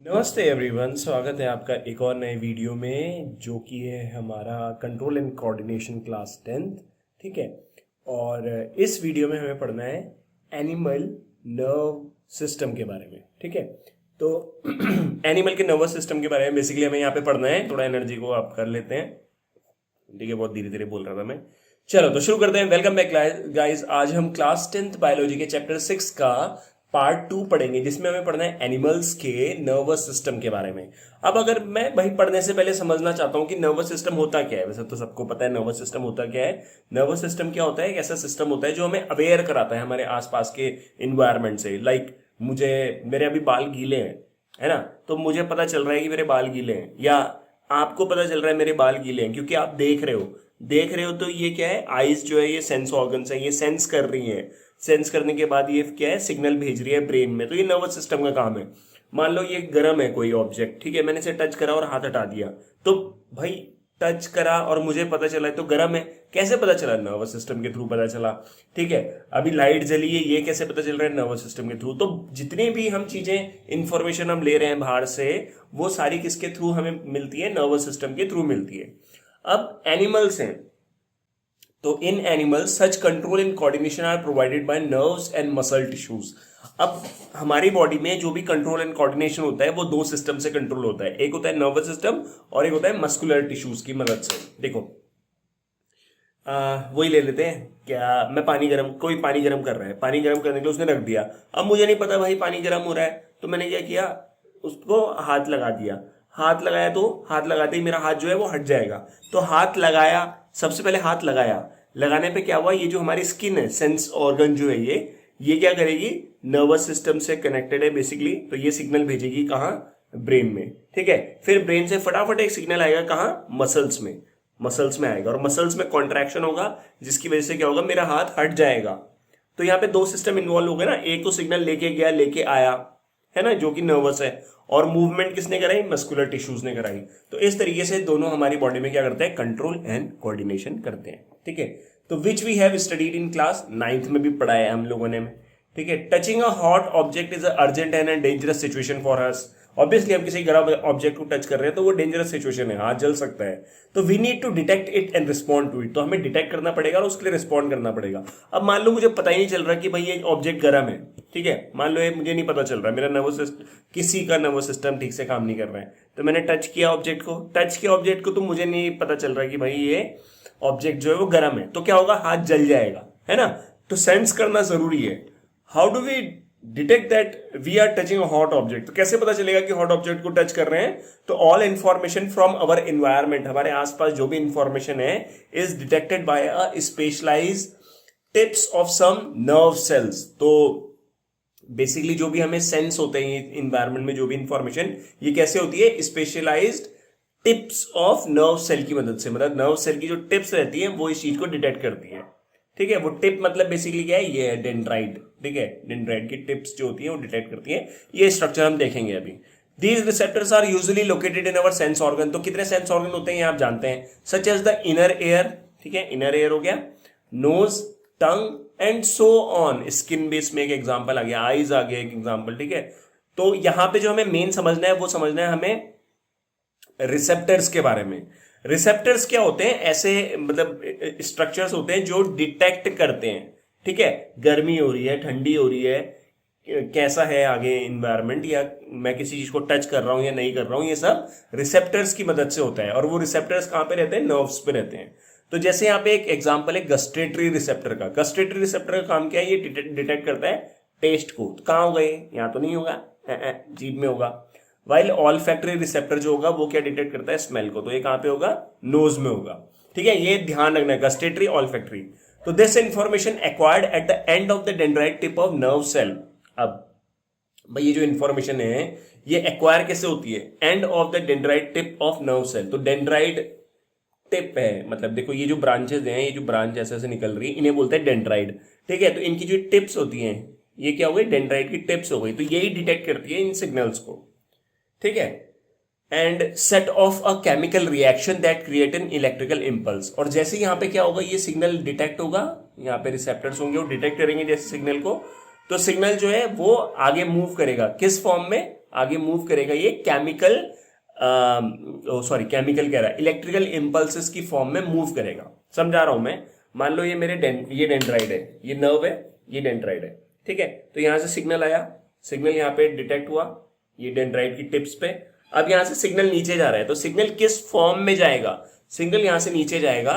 नमस्ते एवरीवन, स्वागत है आपका एक और नए वीडियो में जो कि है हमारा control and coordination class 10th। ठीक है। और इस वीडियो में हमें पढ़ना है एनिमल नर्व सिस्टम के बारे में। ठीक है। तो एनिमल के नर्वस सिस्टम के बारे में बेसिकली हमें यहाँ पे पढ़ना है। थोड़ा एनर्जी को आप कर लेते हैं। ठीक है, बहुत धीरे धीरे बोल रहा था मैं। चलो तो शुरू करते हैं। Welcome back guys. आज हम क्लास 10th बायोलॉजी के चैप्टर 6 का पार्ट 2 पढ़ेंगे, जिसमें हमें पढ़ना है एनिमल्स के नर्वस सिस्टम के बारे में। अब अगर मैं भाई पढ़ने से पहले समझना चाहता हूं कि नर्वस सिस्टम होता क्या है। वैसे तो सबको पता है नर्वस सिस्टम होता क्या है। नर्वस सिस्टम क्या होता है? एक ऐसा सिस्टम होता है जो हमें अवेयर कराता है हमारे आसपास के इन्वायरमेंट से। लाइक मेरे अभी बाल गीले हैं, है ना, तो मुझे पता चल रहा है कि मेरे बाल गीले हैं, या आपको पता चल रहा है मेरे बाल गीले हैं क्योंकि आप देख रहे हो। तो ये क्या है? आईज जो है ये सेंस ऑर्गन्स है, ये सेंस कर रही है। सेंस करने के बाद ये क्या है? सिग्नल भेज रही है ब्रेन में। तो ये नर्वस सिस्टम का काम है। मान लो ये गर्म है कोई ऑब्जेक्ट, ठीक है, मैंने इसे टच करा और हाथ हटा दिया, तो भाई टच करा और मुझे पता चला है तो गर्म है। कैसे पता चला? नर्वस सिस्टम के थ्रू पता चला। ठीक है। अभी लाइट जली है, ये कैसे पता चल रहा है? नर्वस सिस्टम के थ्रू। तो जितनी भी हम चीजें इंफॉर्मेशन हम ले रहे हैं बाहर से, वो सारी किसके थ्रू हमें मिलती है? नर्वस सिस्टम के थ्रू मिलती है। अब एनिमल्स हैं, तो इन animals such control and coordination are provided by nerves and muscle tissues. अब हमारी बॉडी में जो भी कंट्रोल एंड कोऑर्डिनेशन होता है वो दो सिस्टम से कंट्रोल होता है। एक होता है नर्वस सिस्टम और एक होता है मस्कुलर टिश्यूज की मदद से। देखो वही ले लेते हैं। क्या मैं कोई पानी गर्म कर रहा है, पानी गर्म करने के लिए उसने रख दिया। अब मुझे नहीं पता भाई पानी गर्म हो रहा है, तो मैंने क्या किया? उसको हाथ लगा दिया। हाथ लगाया तो हाथ लगाते ही मेरा हाथ जो है वो हट जाएगा। तो हाथ लगाया, सबसे पहले हाथ लगाया, लगाने पे क्या हुआ? ये जो हमारी स्किन है, सेंस ऑर्गन जो है ये क्या करेगी? नर्वस सिस्टम से कनेक्टेड है बेसिकली। तो ये सिग्नल भेजेगी कहाँ? ब्रेन में। ठीक है। फिर ब्रेन से फटाफट एक सिग्नल आएगा कहाँ? मसल्स में आएगा, और मसल्स में कॉन्ट्रैक्शन होगा, जिसकी वजह से क्या होगा? मेरा हाथ हट जाएगा। तो यहाँ पे दो सिस्टम इन्वॉल्व हो गए ना। एक तो सिग्नल लेके गया, लेके आया, है ना, जो कि नर्वस है, और मूवमेंट किसने कराई? मस्कुलर टिश्यूज ने कराई। तो इस तरीके से दोनों हमारी बॉडी में क्या करते हैं? कंट्रोल एंड कोऑर्डिनेशन करते हैं। ठीक है। तो which we have studied in class 9th में भी पढ़ा है हम लोगों ने। ठीक है। Touching a hot object is urgent and a dangerous situation for us. Obviously हम किसी गर्म ऑब्जेक्ट को टच कर रहे हैं तो वो डेंजरस सिचुएशन है, हाथ जल सकता है। तो we need to detect it and respond to it. तो हमें डिटेक्ट करना पड़ेगा और उसके लिए रिस्पॉन्ड करना पड़ेगा। अब मान लो मुझे पता ही नहीं चल रहा कि भाई ये ऑब्जेक्ट गर्म है। ठीक है। मान लो ये मुझे नहीं पता चल रहा, मेरा नर्वस सिस्टम, किसी का नर्वस सिस्टम ठीक से काम नहीं कर रहा है। तो मैंने टच किया ऑब्जेक्ट को, तो मुझे नहीं पता चल रहा कि भाई ये ऑब्जेक्ट जो है वो गर्म है। तो क्या होगा? हाथ जल जाएगा, है ना। तो सेंस करना जरूरी है। How do we detect that we are touching a hot object? तो कैसे पता चलेगा कि हॉट ऑब्जेक्ट को टच कर रहे हैं? तो all information from our environment, हमारे आसपास जो भी इंफॉर्मेशन है, is detected by a specialize tips of some nerve cells. तो बेसिकली जो भी हमें सेंस होते हैं इन्वायरमेंट में, जो भी इंफॉर्मेशन, ये कैसे होती है? Specialized tips of nerve cell की मदद से। मतलब नर्व सेल की जो टिप्स रहती है वो इस चीज को डिटेक्ट करती है। ठीक है। वो टिप मतलब बेसिकली क्या है? ये है डेंड्राइट। ठीक है। डेंड्राइट की टिप्स जो होती है वो डिटेक्ट करती है। ये स्ट्रक्चर हम देखेंगे अभी। These receptors are usually located in our sense organ. तो कितने सेंस ऑर्गन होते हैं ये आप जानते हैं, such as the inner ear. ठीक है। इनर एयर हो गया, nose, tongue and so on. Skin base में एक एग्जांपल आ गया, आईज आ गया एक एग्जांपल। ठीक है। तो यहां पे जो हमें मेन समझना है वो समझना है हमें रिसेप्टर्स के बारे में। रिसेप्टर्स क्या होते हैं? ऐसे मतलब स्ट्रक्चर्स होते हैं जो डिटेक्ट करते हैं। ठीक है। गर्मी हो रही है, ठंडी हो रही है, कैसा है आगे इन्वायरमेंट, या मैं किसी चीज को टच कर रहा हूं या नहीं कर रहा हूं, ये सब रिसेप्टर्स की मदद से होता है। और वो रिसेप्टर्स कहां पे रहते हैं? नर्व्स पे रहते हैं। तो जैसे यहाँ पे एक एग्जांपल है गस्टेटरी रिसेप्टर का। गस्टेटरी रिसेप्टर का काम क्या है? ये डिटेक्ट करता है टेस्ट को। तो कहां होगा ये? यहां तो नहीं होगा, जीभ में होगा। वाइल ऑल्फैक्टरी रिसेप्टर जो होगा वो क्या डिटेक्ट करता है? स्मेल को। तो ये कहां पे होगा? नोज में होगा। ठीक है। ये ध्यान रखना है, गस्टेटरी, ऑल्फैक्टरी। तो this information acquired at the end of the dendrite tip of nerve cell. अब भाई ये जो इंफॉर्मेशन है ये एक्वायर कैसे होती है? End of the dendrite tip of nerve cell. तो डेंड्राइट टिप है, मतलब देखो ये जो ब्रांचेस हैं, ये जो ब्रांच ऐसे ऐसे निकल रही है, इन्हें बोलते हैं डेंड्राइड। ठीक है। तो इनकी जो टिप्स होती हैं, ये क्या हो गई? डेंड्राइड की टिप्स हो गई। तो यही डिटेक्ट करती है इन सिग्नल्स को। ठीक है। And set of a chemical reaction that create an electrical impulse. और जैसे यहां पे क्या होगा? ये सिग्नल डिटेक्ट होगा, यहां पे रिसेप्टर्स होंगे, वो डिटेक्ट करेंगे जैसे सिग्नल को। तो सिग्नल जो है वो आगे मूव करेगा, किस फॉर्म में? आगे मूव करेगा ये केमिकल, सॉरी केमिकल कह रहा है, इलेक्ट्रिकल इम्पल्सेस की फॉर्म में मूव करेगा। समझा रहा हूं मैं। मान लो ये मेरे ये डेंड्राइड है, ये नर्व है, ये डेंड्राइड है, ठीक है। तो यहां से सिग्नल आया, सिग्नल यहाँ पे डिटेक्ट हुआ, ये डेंड्राइड की टिप्स पे। अब यहां से सिग्नल नीचे जा रहा है, तो सिग्नल किस फॉर्म में जाएगा? सिग्नल यहां से नीचे जाएगा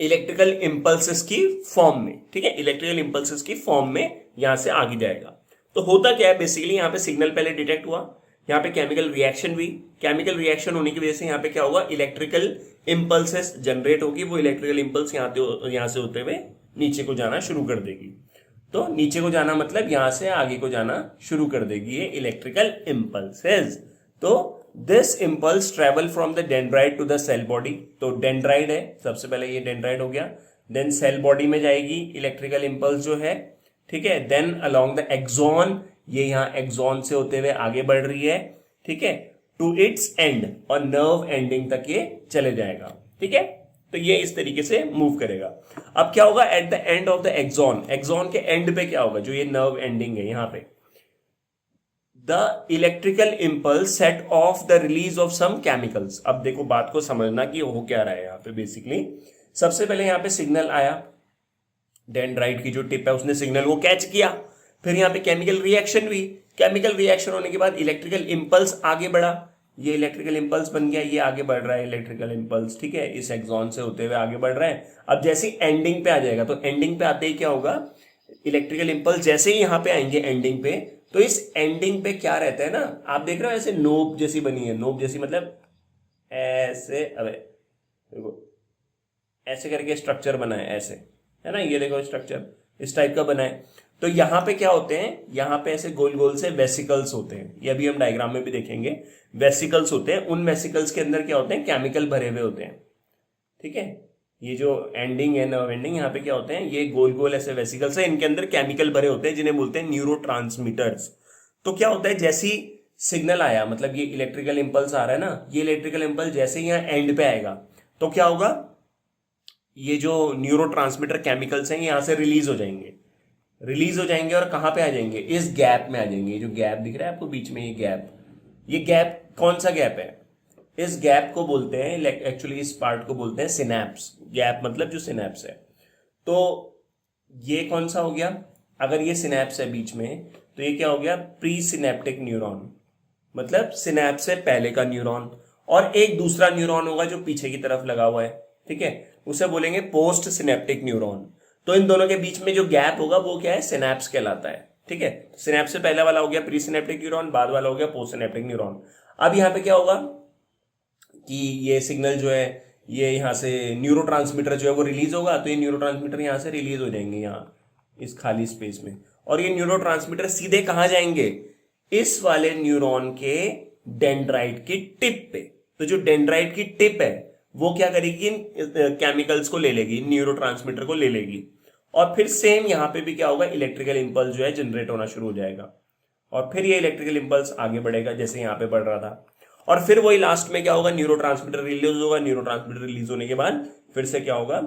इलेक्ट्रिकल इंपल्सेस की फॉर्म में, ठीक है, इलेक्ट्रिकल इंपल्सेस की फॉर्म में यहां से आगे जाएगा। तो होता क्या है बेसिकली, यहाँ पे सिग्नल पहले डिटेक्ट हुआ, यहाँ पे केमिकल रिएक्शन हुई, केमिकल रिएक्शन होने की वजह से यहाँ पे क्या होगा, इलेक्ट्रिकल इंपल्सेस जनरेट होगी। वो इलेक्ट्रिकल इंपल्स यहाँ से होते हुए नीचे को जाना शुरू कर देगी। तो नीचे को जाना मतलब यहां से आगे को जाना शुरू कर देगी ये इलेक्ट्रिकल इंपल्सेस। तो this impulse travel from the dendrite to the cell body. तो डेंड्राइड है, सबसे पहले ये डेंड्राइड हो गया, देन सेल बॉडी में जाएगी इलेक्ट्रिकल इंपल्स जो है, ठीक है। देन अलोंग द एक्सॉन, ये यहाँ एक्सॉन से होते हुए आगे बढ़ रही है, ठीक है, टू इट्स एंड, और नर्व एंडिंग तक ये चले जाएगा, ठीक है। तो ये इस तरीके से मूव करेगा। अब क्या होगा at the end of the axon, axon के एंड पे क्या होगा, जो ये नर्व एंडिंग है यहां पे, the electrical impulse set off the release of some chemicals. अब देखो बात को समझना कि हो क्या रहा है यहाँ पे। बेसिकली सबसे पहले यहाँ पे सिग्नल आया, डेंड्राइट की जो टिप है उसने सिग्नल को कैच किया, फिर यहाँ पे केमिकल रिएक्शन हुई, केमिकल रिएक्शन होने के बाद इलेक्ट्रिकल इंपल्स आगे बढ़ा, ये इलेक्ट्रिकल इंपल्स बन गया, ये आगे बढ़ रहा है इलेक्ट्रिकल इंपल्स, ठीक है, इस एक्सॉन से होते हुए आगे बढ़ रहा है। अब जैसे ही एंडिंग पे आ जाएगा, तो एंडिंग पे आते ही क्या होगा, इलेक्ट्रिकल इंपल्स जैसे ही यहाँ पे आएंगे एंडिंग पे, तो इस एंडिंग पे क्या रहता है ना, आप देख रहे हो ऐसे नोब जैसी बनी है, नोब जैसी मतलब ऐसे, अबे देखो ऐसे करके स्ट्रक्चर बना है, ऐसे है ना, ये देखो स्ट्रक्चर इस टाइप का बना है। तो यहां पे क्या होते हैं, यहां पे ऐसे गोल गोल से वेसिकल्स होते हैं, ये अभी हम डायग्राम में भी देखेंगे, वेसिकल्स होते हैं। उन वेसिकल्स के अंदर क्या होते हैं, केमिकल भरे हुए होते हैं, ठीक है। ये जो एंडिंग है, नर्व एंडिंग, यहाँ पे क्या होते हैं, ये गोल गोल ऐसे वेसिकल्स है, इनके अंदर केमिकल भरे होते हैं जिन्हें बोलते हैं न्यूरोट्रांसमीटर्स। तो क्या होता है, जैसे ही सिग्नल आया, मतलब ये इलेक्ट्रिकल इंपल्स आ रहा है ना, ये इलेक्ट्रिकल इंपल्स जैसे ही यहाँ एंड पे आएगा, तो क्या होगा, ये जो न्यूरोट्रांसमीटर केमिकल्स हैं यहां से रिलीज हो जाएंगे, रिलीज हो जाएंगे और कहां पे आ जाएंगे, इस गैप में आ जाएंगे। जो गैप दिख रहा है आपको बीच में, ये गैप कौन सा गैप है, इस गैप को बोलते हैं, एक्चुअली इस पार्ट को बोलते हैं सिनैप्स। गैप मतलब जो सिनैप्स है। तो ये कौन सा हो गया, अगर ये सिनैप्स है बीच में, तो ये क्या हो गया, प्री सिनेप्टिक न्यूरॉन, मतलब सिनैप्स से पहले का न्यूरॉन, और एक दूसरा न्यूरॉन होगा जो पीछे की तरफ लगा हुआ है, ठीक है, उसे बोलेंगे पोस्ट सिनेप्टिक न्यूरॉन। तो इन दोनों के बीच में जो गैप होगा वो क्या है, सिनैप्स कहलाता है, ठीक है। सिनैप्स से पहले वाला हो गया प्री सिनेप्टिक न्यूरॉन, बाद वाला हो गया पोस्ट सिनेप्टिक न्यूरॉन। अब यहाँ पे क्या होगा कि ये सिग्नल जो है, ये यहाँ से न्यूरोट्रांसमीटर जो है वो रिलीज होगा, तो ये न्यूरोट्रांसमीटर यहाँ से रिलीज हो जाएंगे यहाँ इस खाली स्पेस में, और ये न्यूरोट्रांसमीटर सीधे कहाँ जाएंगे, इस वाले न्यूरॉन के डेंड्राइट की टिप पे। तो जो डेंड्राइट की टिप है वो क्या करेगी, इन केमिकल्स को ले लेगी, न्यूरोट्रांसमीटर को ले लेगी, और फिर सेम यहां पे भी क्या होगा, इलेक्ट्रिकल इंपल्स जो है जनरेट होना शुरू हो जाएगा, और फिर ये इलेक्ट्रिकल इंपल्स आगे बढ़ेगा जैसे यहां पे बढ़ रहा था, और फिर वही लास्ट में क्या होगा, न्यूरोट्रांसमीटर रिलीज होगा। न्यूरोट्रांसमीटर रिलीज होने के बाद फिर से क्या होगा,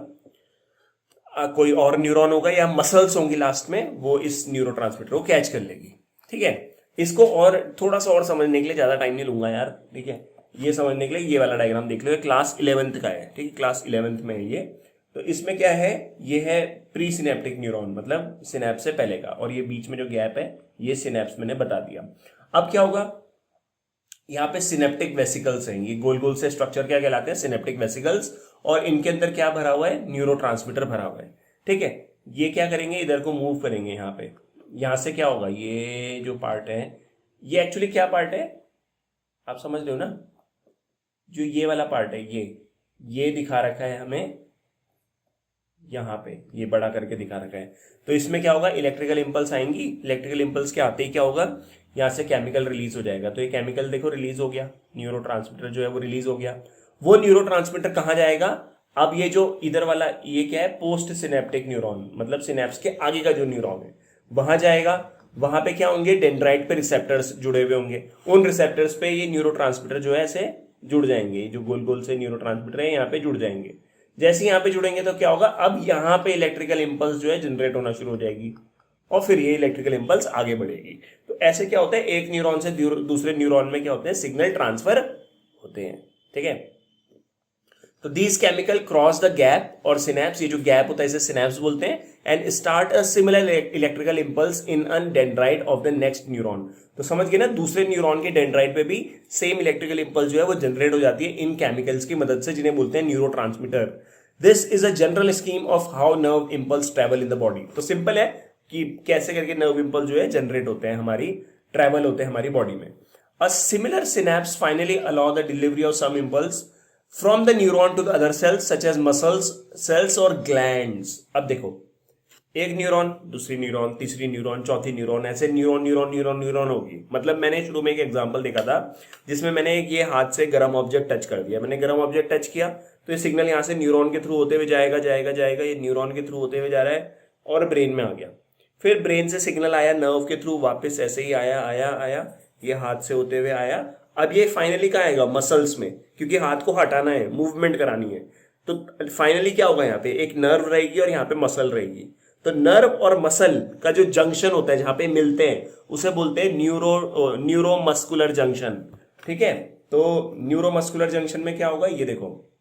कोई और न्यूरॉन होगा या मसल्स होंगी लास्ट में, वो इस न्यूरोट्रांसमीटर को कैच कर लेगी, ठीक है। इसको और थोड़ा सा और समझने के लिए ज्यादा टाइम नहीं लूंगा यार, ठीक है। ये समझने के लिए ये वाला डायग्राम देख लो, क्लास 11th का है, ठीक है, क्लास 11th में है ये। तो इसमें क्या है, ये है प्री सिनेप्टिक न्यूरॉन, मतलब सिनेप्स से पहले का, और ये बीच में जो गैप है ये सिनेप्स मैंने बता दिया। अब क्या होगा, यहाँ पे सिनेप्टिक वेसिकल्स हैं, ये गोल गोल से स्ट्रक्चर क्या कहलाते हैं, सिनेप्टिक वेसिकल्स, और इनके अंदर क्या भरा हुआ है, न्यूरोट्रांसमीटर भरा हुआ है, ठीक है। ये क्या करेंगे, इधर को मूव करेंगे, यहाँ पे, यहाँ से क्या होगा, ये जो पार्ट है, ये एक्चुअली क्या पार्ट है आप समझ रहे हो ना, जो ये वाला पार्ट है, ये दिखा रखा है हमें यहां पे, ये बड़ा करके दिखा रखा है। तो इसमें क्या होगा, इलेक्ट्रिकल इंपल्स आएंगी, इलेक्ट्रिकल इंपल्स के आते ही क्या होगा, यहां से केमिकल रिलीज हो जाएगा। तो ये केमिकल देखो रिलीज हो गया, न्यूरोट्रांसमीटर जो है वो रिलीज हो गया। वो न्यूरोट्रांसमीटर कहां जाएगा, अब ये जो इधर वाला ये क्या है, पोस्ट सिनेप्टिक न्यूरॉन, मतलब सिनेप्स के आगे का जो न्यूरॉन है वहां जाएगा। वहां पे क्या होंगे, डेंड्राइट पे रिसेप्टर्स जुड़े हुए होंगे, उन रिसेप्टर्स पे ये न्यूरोट्रांसमीटर जो है ऐसे जुड़ जाएंगे, जो गोल गोल से न्यूरोट्रांसमीटर है यहाँ पे जुड़ जाएंगे। जैसे यहाँ पे जुड़ेंगे तो क्या होगा, अब यहाँ पे इलेक्ट्रिकल इंपल्स जो है जनरेट होना शुरू हो जाएगी। और फिर ये इलेक्ट्रिकल इंपल्स आगे बढ़ेगी। तो ऐसे क्या होता है, एक न्यूरॉन से दूसरे न्यूरॉन में क्या होते हैं, सिग्नल ट्रांसफर होते हैं। ठीक है, तो these chemical cross the gap और सिनेप्स, ये जो गैप होता है इसे सिनेप्स बोलते हैं, and start a similar electrical impulse in an dendrite of the next neuron. तो समझ गए ना, दूसरे न्यूरॉन के डेंड्राइट पे भी सेम इलेक्ट्रिकल इंपल्स जो है वो जनरेट हो जाती है इन केमिकल्स की मदद से, जिन्हें बोलते हैं neurotransmitter. This is a general scheme of how nerve impulse travel in the body. तो सिंपल है कि कैसे करके नर्व इंपल्स जो है जनरेट होते हैं, हमारी ट्रेवल होते हैं हमारी बॉडी में। A similar synapse finally allow the delivery of some impulse from the neuron to the other cells such as muscles, cells और ग्लैंड्स। अब देखो, एक न्यूरॉन, दूसरी न्यूरॉन, तीसरी न्यूरॉन, चौथी न्यूरॉन, ऐसे न्यूरॉन न्यूरॉन न्यूरॉन न्यूरॉन होगी। मतलब मैंने शुरू में एक एग्जांपल देखा था जिसमें मैंने ये हाथ से गर्म ऑब्जेक्ट टच कर दिया, मैंने गर्म ऑब्जेक्ट टच किया तो ये सिग्नल यहाँ से न्यूरॉन के थ्रू होते हुए जाएगा जाएगा जाएगा, ये न्यूरॉन के थ्रू होते हुए जा रहा है और ब्रेन में आ गया। फिर ब्रेन से सिग्नल आया नर्व के थ्रू, वापस ऐसे ही आया आया आया, ये हाथ से होते हुए आया। अब ये फाइनली कहाँ आएगा, मसल्स में, क्योंकि हाथ को हटाना है, मूवमेंट करानी है। तो फाइनली क्या होगा, यहाँ पे एक नर्व रहेगी और यहाँ पे मसल रहेगी। तो नर्व और मसल का जो जंक्शन होता है, जहां पे मिलते हैं, उसे बोलते हैं न्यूरोमस्कुलर जंक्शन। ठीक है, तो न्यूरोमस्कुलर जंक्शन में क्या होगा, ये देखो,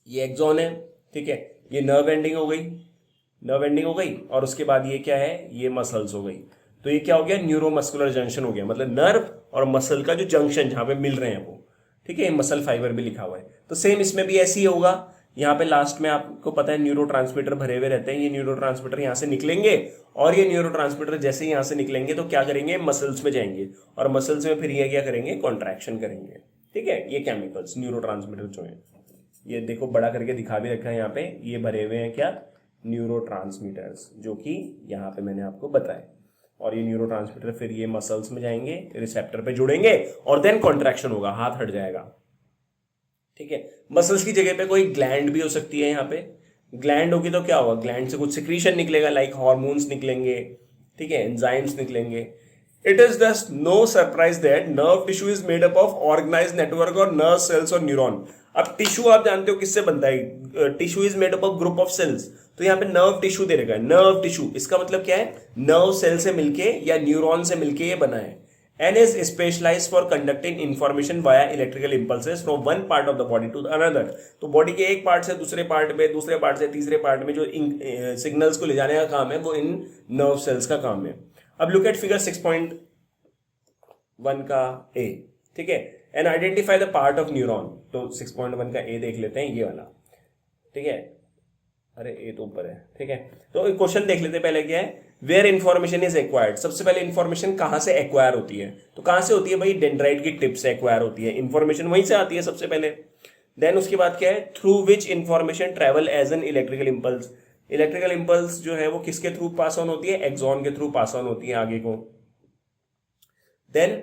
ये एक्सॉन है, ठीक है, ये नर्व एंडिंग हो गई, नर्व एंडिंग हो गई, और उसके बाद ये क्या है, ये मसल्स हो गई। तो ये क्या हो गया, न्यूरोमस्कुलर जंक्शन हो गया, मतलब नर्व और मसल का जो जंक्शन जहां पे मिल रहे हैं वो। ठीक है, मसल फाइबर भी लिखा हुआ है। तो सेम इसमें भी ऐसे ही होगा, यहाँ पे लास्ट में आपको पता है न्यूरोट्रांसमीटर भरे हुए रहते हैं, ये न्यूरोट्रांसमीटर यहाँ से निकलेंगे, और ये न्यूरोट्रांसमीटर जैसे ही यहाँ से निकलेंगे तो क्या करेंगे, मसल्स में जाएंगे, और मसल्स में फिर ये क्या करेंगे, कॉन्ट्रैक्शन करेंगे। ठीक है, ये केमिकल्स न्यूरोट्रांसमीटर जो है, ये देखो बड़ा करके दिखा भी रखा है यहाँ पे, ये भरे हुए हैं क्या, न्यूरोट्रांसमीटर्स, जो कि यहाँ पे मैंने आपको बताया। और ये न्यूरोट्रांसमीटर फिर ये मसल्स में जाएंगे, रिसेप्टर पे जुड़ेंगे, और देन कॉन्ट्रैक्शन होगा, हाथ हट जाएगा। ठीक है, मसल्स की जगह पे कोई ग्लैंड भी हो सकती है, यहाँ पे ग्लैंड होगी तो क्या होगा, ग्लैंड से कुछ सिक्रीशन निकलेगा, लाइक हार्मोन्स निकलेंगे, ठीक है, एंजाइम्स निकलेंगे। It is thus no surprise that nerve tissue is made up of organized network और नर्व सेल्स और न्यूरॉन। अब टिश्यू आप जानते हो किससे बनता है, tissue is made up of group of cells. तो यहाँ पे नर्व टिश्यू दे रखा है, नर्व टिश्यू, इसका मतलब क्या है, नर्व सेल से मिलके या न्यूरॉन से मिलके ये बना है। and is specialized for conducting information via electrical impulses from one part of the body to another। तो बॉडी के एक पार्ट से दूसरे पार्ट में, दूसरे पार्ट से तीसरे पार्ट में जो सिग्नल्स को ले जाने का काम है वो इन नर्व सेल्स का काम है। अब लुक एट फिगर 6.1 का ए, ठीक है, and identify the part of neuron. तो 6.1 का ए देख लेते हैं, ये वाला, ठीक है, अरे ए तो ऊपर है, ठीक है। तो क्वेश्चन देख लेते हैं, पहले क्या है, वेयर इंफॉर्मेशन इज एक्वायर्ड। सबसे पहले इंफॉर्मेशन कहां से एक्वायर होती है, तो कहां से होती है भाई, डेंड्राइट की टिप से एक्वायर होती है, इंफॉर्मेशन वहीं से आती है सबसे पहले। देन उसके बाद क्या है, through which information travel as an electrical impulse. Electrical impulse जो है वो किसके थ्रू पास ऑन होती है, एक्सॉन के थ्रू पास ऑन होती है आगे को। Then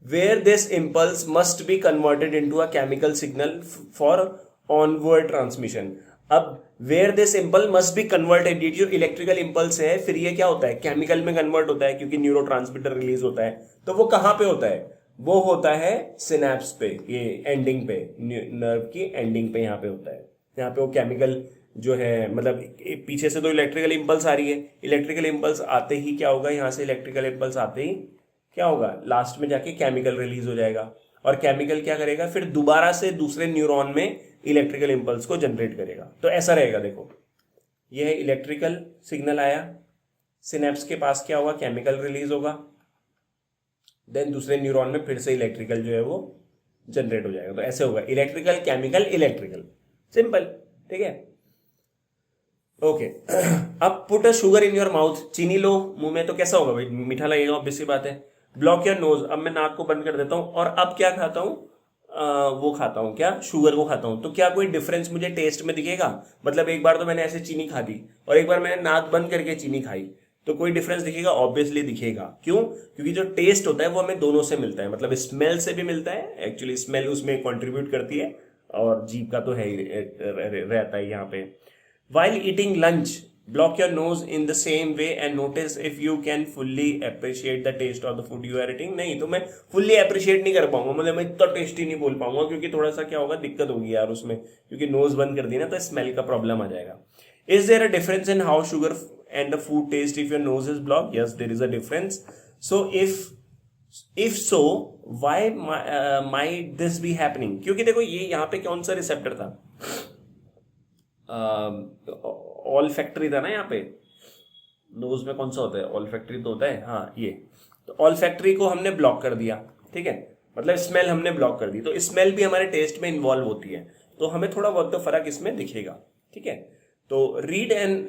where this impulse must be converted into a chemical signal for onward transmission. अब where this impulse must be converted, जो इलेक्ट्रिकल इंपल्स है फिर ये क्या होता है, केमिकल में कन्वर्ट होता है, क्योंकि न्यूरोट्रांसमीटर रिलीज होता है। तो वो कहां पे होता है, वो होता है सिनेप्स पे, ये एंडिंग पे, नर्व की एंडिंग पे यहाँ पे होता है। यहाँ पे वो केमिकल जो है, मतलब पीछे से तो इलेक्ट्रिकल इंपल्स आ रही है, इलेक्ट्रिकल इंपल्स आते ही क्या होगा, यहाँ से इलेक्ट्रिकल इंपल्स आते ही क्या होगा, लास्ट में जाके केमिकल रिलीज हो जाएगा, और केमिकल क्या करेगा, फिर दोबारा से दूसरे न्यूरॉन में इलेक्ट्रिकल इंपल्स को जनरेट करेगा। तो ऐसा रहेगा, देखो यह है इलेक्ट्रिकल सिग्नल आया, सिनेप्स के पास क्या होगा, केमिकल रिलीज होगा, देन दूसरे न्यूरॉन में फिर से इलेक्ट्रिकल जो है वो जनरेट हो जाएगा। तो ऐसे होगा, इलेक्ट्रिकल केमिकल इलेक्ट्रिकल, सिंपल, ठीक है, ओके। अब put a sugar in your mouth, चीनी लो मुंह में, तो कैसा होगा भाई, मीठा लगेगा, ऑब्वियस सी बात है। ब्लॉक योर नोज, अब मैं नाक को बंद कर देता हूं, और अब क्या खाता हूं, वो खाता हूं क्या, शुगर को खाता हूं। तो क्या कोई डिफरेंस मुझे टेस्ट में दिखेगा, मतलब एक बार तो मैंने ऐसे चीनी खा दी और एक बार मैंने नाक बंद करके चीनी खाई, तो कोई डिफरेंस दिखेगा, ऑब्वियसली दिखेगा। क्यों, क्योंकि जो टेस्ट होता है वो हमें दोनों से मिलता है, मतलब स्मेल से भी मिलता है, एक्चुअली स्मेल उसमें कॉन्ट्रीब्यूट करती है, और जीभ का तो है ही रहता है यहाँ पे। While eating lunch, block your nose in the same way and notice if you can fully appreciate the taste of the food you are eating। नहीं तो मैं fully appreciate नहीं कर पाऊंगा, मतलब मैं इतना टेस्टी नहीं बोल पाऊंगा, क्योंकि थोड़ा सा क्या होगा, दिक्कत होगी यार उसमें, क्योंकि नोज बंद कर दी ना तो स्मेल का प्रॉब्लम आ जाएगा। Is there a difference in how sugar and the food taste if your nose is blocked? Yes, there is a difference. So if so, why might this be happening? क्योंकि देखो ये यहाँ पे कौन सा receptor था, all factory था ना यहाँ पे, नोज में कौन सा होता है, ऑल फैक्ट्री तो होता है, हाँ ये, तो ऑल फैक्ट्री को हमने ब्लॉक कर दिया, ठीक है, मतलब स्मेल हमने ब्लॉक कर दी, तो स्मेल भी हमारे टेस्ट में इन्वॉल्व होती है, तो हमें थोड़ा बहुत तो फर्क इसमें दिखेगा, ठीक है। तो read and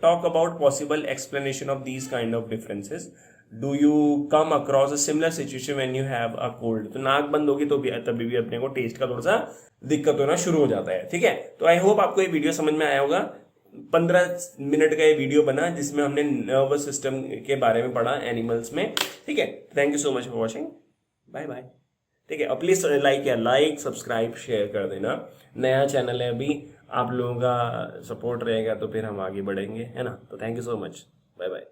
talk about possible explanation of these kind of differences. Do you come across a similar situation when you have a cold? तो नाक बंद होगी तो तभी भी अपने को टेस्ट का थोड़ा सा दिक्कत होना शुरू हो जाता है, ठीक है। तो आई होप आपको ये वीडियो समझ में आया होगा। 15 मिनट का ये वीडियो बना जिसमें हमने नर्वस सिस्टम के बारे में पढ़ा एनिमल्स में, ठीक है। Thank you so much for watching, bye bye, ठीक है। और प्लीज लाइक सब्सक्राइब शेयर कर देना, नया चैनल है अभी, आप लोगों का सपोर्ट रहेगा तो फिर हम आगे बढ़ेंगे, है ना। तो thank you so much, bye bye.